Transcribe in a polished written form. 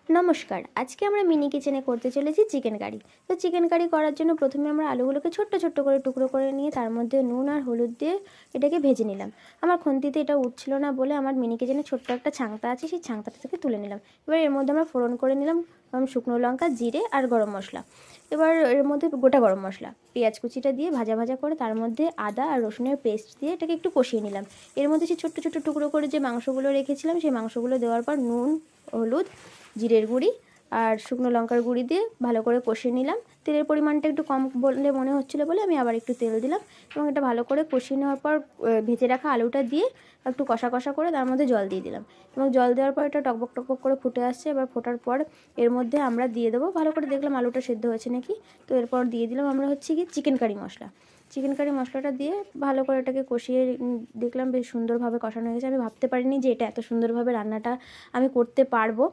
নমস্কার, আজকে আমরা মিনি কিচেনে করতে চলেছি চিকেন কারি। তো চিকেন কারি করার জন্য প্রথমে আমরা আলুগুলোকে ছোট্ট ছোট্ট করে টুকরো করে নিয়ে তার মধ্যে নুন আর হলুদ দিয়ে এটাকে ভেজে নিলাম। আমার খুন্তিতে এটা উঠছিল না বলে আমার মিনি কিচেনে ছোট্ট একটা ছাংতা আছে, সেই ছাংতাটা থেকে তুলে নিলাম। এবার এর মধ্যে আমরা ফোড়ন করে নিলাম শুকনো লঙ্কা, জিরে আর গরম মশলা। এবার এর মধ্যে গোটা গরম মশলা, পেঁয়াজ কুচিটা দিয়ে ভাজা ভাজা করে তার মধ্যে আদা আর রসুনের পেস্ট দিয়ে এটাকে একটু কষিয়ে নিলাম। এর মধ্যে সেই ছোট্ট ছোট্ট টুকরো করে যে মাংসগুলো রেখেছিলাম সেই মাংসগুলো দেওয়ার পর নুন, হলুদ, জিরের গুঁড়ি আর শুকনো লঙ্কার গুঁড়ি দিয়ে ভালো করে কষিয়ে নিলাম। তেলের পরিমাণটা একটু কম বলে মনে হচ্ছিলো বলে আমি আবার একটু তেল দিলাম এবং এটা ভালো করে কষিয়ে নেওয়ার পর ভেজে রাখা আলুটা দিয়ে একটু কষা কষা করে তার মধ্যে জল দিয়ে দিলাম এবং জল দেওয়ার পর এটা টকবক টকবক করে ফুটে আসছে। এবার ফোটার পর এর মধ্যে আমরা দিয়ে দেবো, ভালো করে দেখলাম আলুটা সেদ্ধ হয়েছে নাকি। তো এরপর দিয়ে দিলাম আমরা হচ্ছে কি চিকেন কারি মশলা। চিকেন কারি মশলাটা দিয়ে ভালো করে এটাকে কষিয়ে দেখলাম বেশ সুন্দরভাবে কষানো হয়ে গেছে। আমি ভাবতে পারিনি যে এটা এত সুন্দরভাবে রান্নাটা আমি করতে পারবো।